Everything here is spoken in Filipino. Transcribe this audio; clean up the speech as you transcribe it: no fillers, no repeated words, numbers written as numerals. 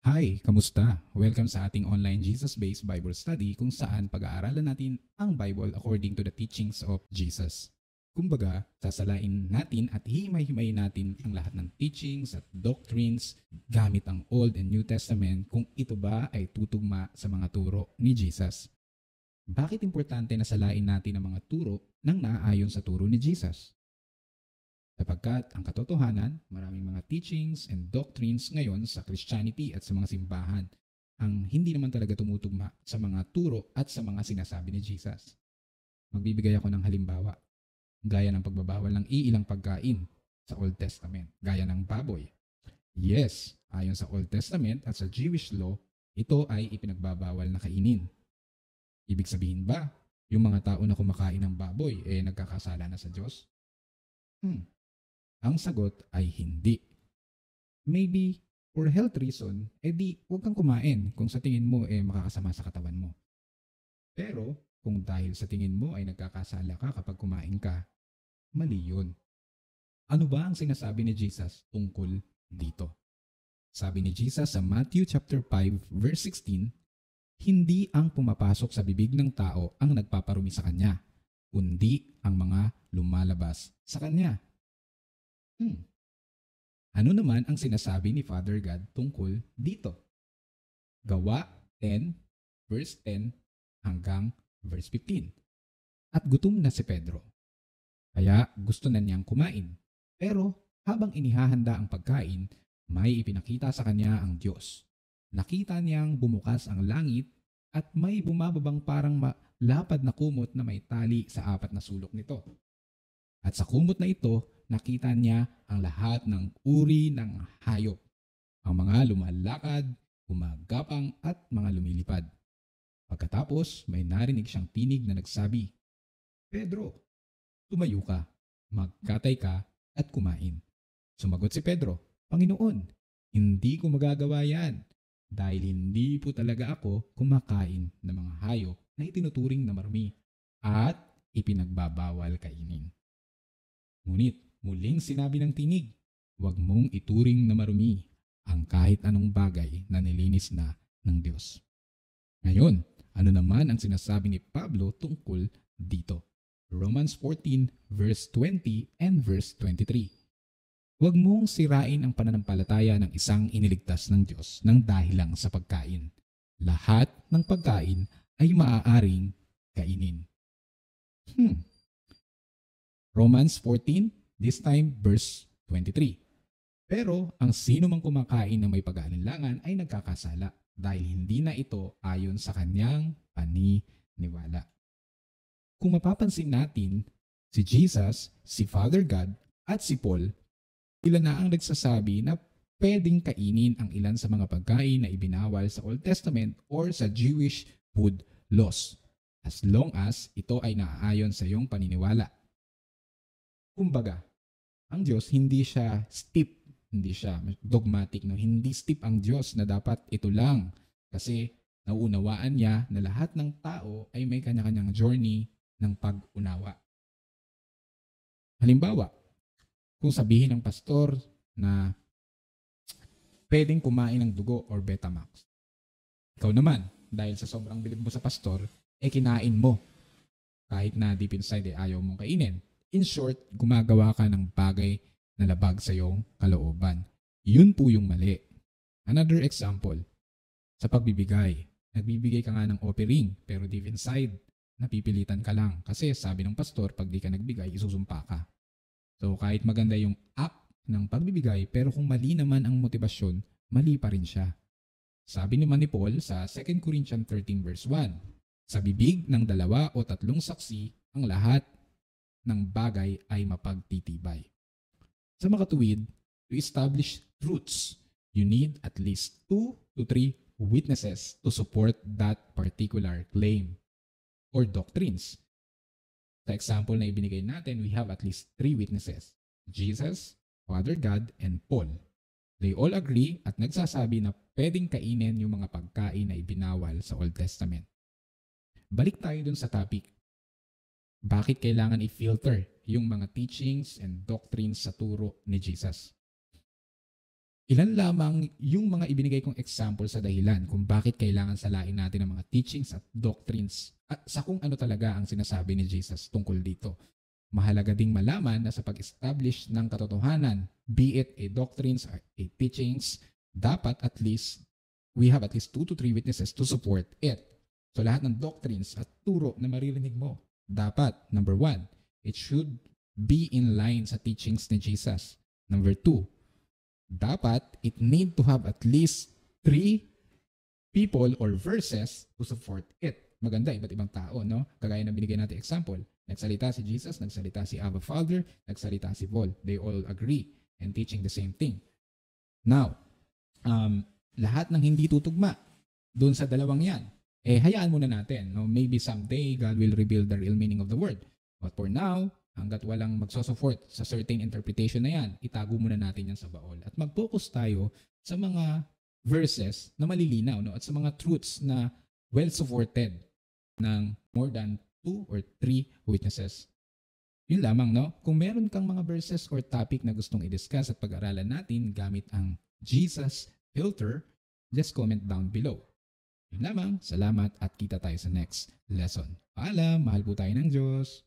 Hi, kamusta? Welcome sa ating online Jesus-based Bible study kung saan pag-aaralan natin ang Bible according to the teachings of Jesus. Kumbaga, sasalain natin at hihimay-himayin natin ang lahat ng teachings at doctrines gamit ang Old and New Testament kung ito ba ay tutugma sa mga turo ni Jesus. Bakit importante na salain natin ang mga turo nang naaayon sa turo ni Jesus? Sapagkat ang katotohanan, maraming mga teachings and doctrines ngayon sa Christianity at sa mga simbahan ang hindi naman talaga tumutugma sa mga turo at sa mga sinasabi ni Jesus. Magbibigay ako ng halimbawa, gaya ng pagbabawal ng iilang pagkain sa Old Testament, gaya ng baboy. Yes, ayon sa Old Testament at sa Jewish law, ito ay ipinagbabawal na kainin. Ibig sabihin ba, yung mga tao na kumakain ng baboy nagkakasala na sa Diyos? Ang sagot ay hindi. Maybe for health reason, huwag kang kumain kung sa tingin mo makakasama sa katawan mo. Pero kung dahil sa tingin mo ay nagkakasala ka kapag kumain ka, mali yun. Ano ba ang sinasabi ni Jesus tungkol dito? Sabi ni Jesus sa Matthew chapter 5 verse 16, hindi ang pumapasok sa bibig ng tao ang nagpaparumi sa kanya, kundi ang mga lumalabas sa kanya. Ano naman ang sinasabi ni Father God tungkol dito? Gawa 10, verse 10 hanggang verse 15. At gutom na si Pedro. Kaya gusto na niyang kumain. Pero habang inihahanda ang pagkain, may ipinakita sa kanya ang Diyos. Nakita niyang bumukas ang langit at may bumababang parang lapad na kumot na may tali sa apat na sulok nito. At sa kumot na ito, nakita niya ang lahat ng uri ng hayop, ang mga lumalakad, gumagapang at mga lumilipad. Pagkatapos, may narinig siyang tinig na nagsabi, Pedro, tumayo ka, magkatay ka at kumain. Sumagot si Pedro, Panginoon, hindi ko magagawa yan dahil hindi po talaga ako kumakain ng mga hayop na itinuturing na marumi at ipinagbabawal kainin. Ngunit muling sinabi ng tinig, huwag mong ituring na marumi ang kahit anong bagay na nilinis na ng Diyos. Ngayon, ano naman ang sinasabi ni Pablo tungkol dito? Romans 14 verse 20 and verse 23. Huwag mong sirain ang pananampalataya ng isang iniligtas ng Diyos ng dahil lang sa pagkain. Lahat ng pagkain ay maaaring kainin. Romans 14, this time verse 23. Pero ang sino mang kumakain ng may pag-aalinlangan ay nagkakasala dahil hindi na ito ayon sa kanyang paniniwala. Kung mapapansin natin, si Jesus, si Father God at si Paul, sila na ang nagsasabi na pwedeng kainin ang ilan sa mga pagkain na ibinawal sa Old Testament or sa Jewish food laws as long as ito ay naaayon sa iyong paniniwala. Kumbaga, ang Diyos hindi siya steep, hindi siya dogmatic, no? Hindi steep ang Diyos na dapat ito lang kasi nauunawaan niya na lahat ng tao ay may kanya-kanyang journey ng pag-unawa. Halimbawa, kung sabihin ng pastor na pwedeng kumain ng dugo or Betamax. Ikaw naman, dahil sa sobrang bilib mo sa pastor, kinain mo. Kahit na deep inside ayaw mong kainin. In short, gumagawa ka ng bagay na labag sa iyong kalooban. Yun po yung mali. Another example, sa pagbibigay. Nagbibigay ka nga ng offering, pero deep inside, napipilitan ka lang. Kasi sabi ng pastor, pag di ka nagbigay, isusumpa ka. So kahit maganda yung act ng pagbibigay, pero kung mali naman ang motibasyon, mali pa rin siya. Sabi naman ni Paul sa 2 Corinthians 13 verse 1, sa bibig ng 2 o 3 saksi, ang lahat ng bagay ay mapagtitibay. Sa makatuwid, to establish truths, you need at least 2 to 3 witnesses to support that particular claim or doctrines. Sa example na ibinigay natin, we have at least 3 witnesses, Jesus, Father God, and Paul. They all agree at nagsasabi na pwedeng kainin yung mga pagkain na ibinawal sa Old Testament. Balik tayo dun sa topic. Bakit kailangan i-filter yung mga teachings and doctrines sa turo ni Jesus? Ilan lamang yung mga ibinigay kong example sa dahilan kung bakit kailangan salain natin ang mga teachings at doctrines at sa kung ano talaga ang sinasabi ni Jesus tungkol dito. Mahalaga ding malaman na sa pag-establish ng katotohanan, be it a doctrines or a teachings, dapat at least we have at least 2 to 3 witnesses to support it. So lahat ng doctrines at turo na maririnig mo, dapat, number 1, it should be in line sa teachings ni Jesus. Number 2, dapat it need to have at least 3 people or verses to support it. Maganda, iba't ibang tao, no? Kagaya na binigay natin example. Nagsalita si Jesus, nagsalita si Abba Father, nagsalita si Paul. They all agree and teaching the same thing. Now, lahat ng hindi tutugma doon sa dalawang yan, hayaan muna natin. No? Maybe someday, God will reveal the real meaning of the word. But for now, hanggat walang magsusupport sa certain interpretation na yan, itago muna natin yan sa baol. At mag-focus tayo sa mga verses na malilinaw, no? At sa mga truths na well-supported ng more than 2 or 3 witnesses. Yun lamang, no? Kung meron kang mga verses or topic na gustong i-discuss at pag-aralan natin gamit ang Jesus filter, just comment down below. Yun lamang, salamat at kita tayo sa next lesson. Paalam, mahal po tayo ng Diyos.